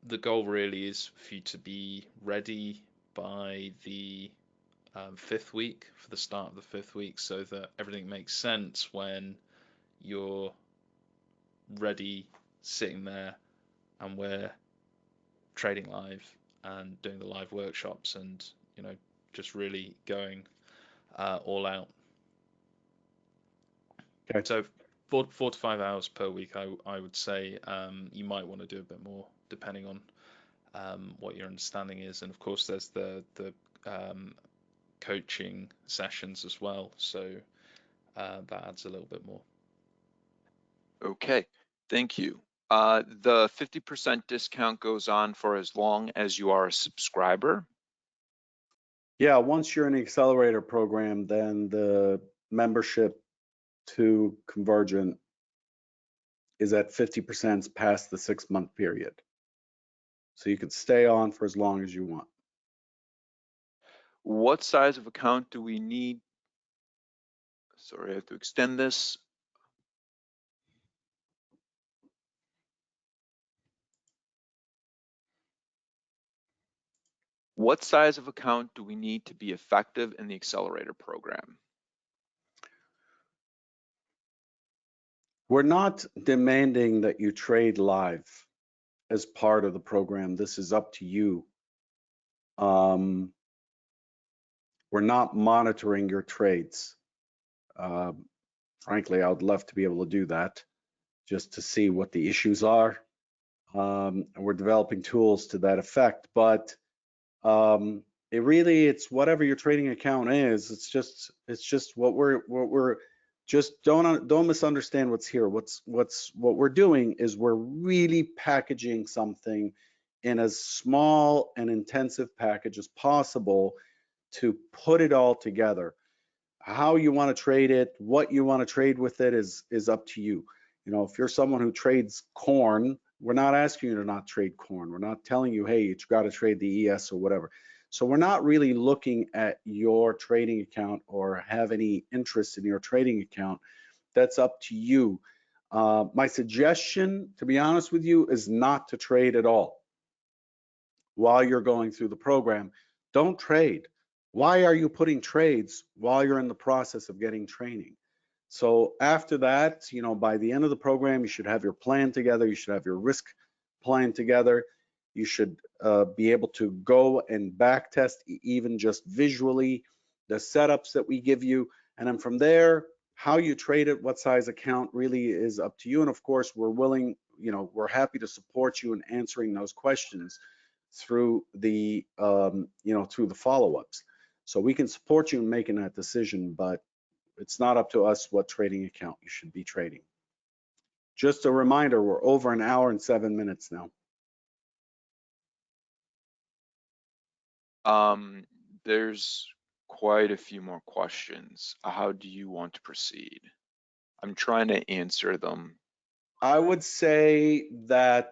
the goal really is for you to be ready by the 5th week, for the start of the 5th week, so that everything makes sense when you're ready, sitting there, and we're trading live and doing the live workshops, and just really going all out. Okay. So 4 to 5 hours per week, I would say. You might want to do a bit more depending on what your understanding is, and of course there's the coaching sessions as well, so that adds a little bit more. Okay, thank you. The 50% discount goes on for as long as you are a subscriber. Yeah, once you're in the Accelerator program, then the membership to Convergent is at 50% past the 6-month period. So you could stay on for as long as you want. What size of account do we need? Sorry, I have to extend this. What size of account do we need to be effective in the Accelerator program? We're not demanding that you trade live as part of the program. This is up to you. We're not monitoring your trades. Frankly, I would love to be able to do that. just to see what the issues are. And we're developing tools to that effect, but it's whatever your trading account is. It's just what we're just don't misunderstand what's here. What we're doing is we're really packaging something in as small and intensive package as possible to put it all together. How you want to trade it, what you want to trade with it is up to you. You know, if you're someone who trades corn, we're not asking you to not trade corn. We're not telling you, hey, you got to trade the ES or whatever. So we're not really looking at your trading account or have any interest in your trading account. That's up to you. My suggestion, to be honest with you, is not to trade at all while you're going through the program. Don't trade. Why are you putting trades while you're in the process of getting training? So after that, you know, by the end of the program, you should have your plan together. You should have your risk plan together. You should be able to go and back test even just visually the setups that we give you. And then from there, how you trade it, what size account really is up to you. And of course, we're willing, you know, we're happy to support you in answering those questions through the, through the follow-ups. So we can support you in making that decision, but it's not up to us what trading account you should be trading. Just a reminder, we're over an hour and 7 minutes now. There's quite a few more questions. How do you want to proceed? I'm trying to answer them. I would say the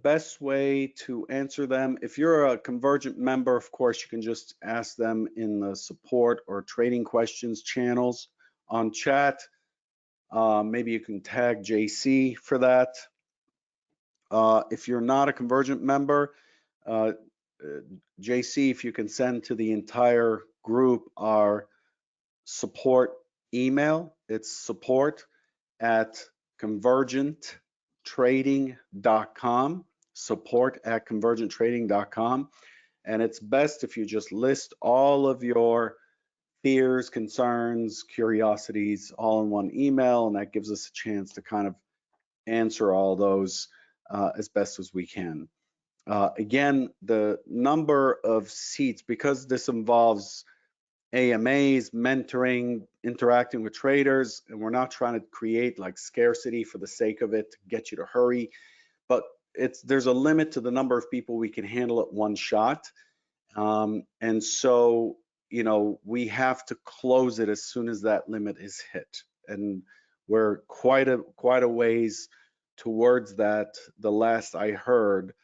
best way to answer them, if you're a Convergent member, of course, you can just ask them in the support or trading questions channels on chat. Maybe you can tag JC for that. If you're not a Convergent member, JC, if you can send to the entire group our support email, it's support@convergenttrading.com, support@convergenttrading.com. And it's best if you just list all of your fears, concerns, curiosities all in one email, and that gives us a chance to kind of answer all those as best as we can. Again, the number of seats, because this involves AMAs, mentoring, interacting with traders, and we're not trying to create like scarcity for the sake of it to get you to hurry, but there's a limit to the number of people we can handle at one shot. And so, you know, we have to close it as soon as that limit is hit. And we're quite a ways towards that. The last I heard,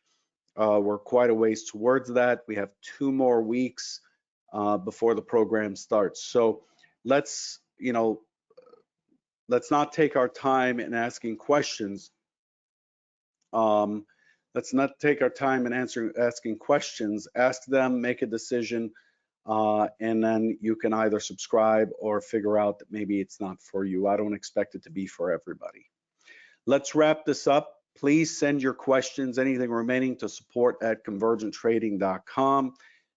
we're quite a ways towards that. We have 2 more weeks before the program starts. So let's not take our time in asking questions. Let's not take our time in asking questions. Ask them, make a decision, and then you can either subscribe or figure out that maybe it's not for you. I don't expect it to be for everybody. Let's wrap this up. Please send your questions, anything remaining, to support@convergenttrading.com.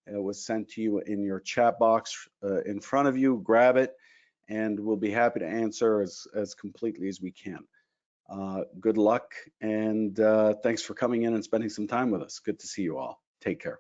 It was sent to you in your chat box in front of you. Grab it, and we'll be happy to answer as completely as we can. Good luck, and thanks for coming in and spending some time with us. Good to see you all. Take care.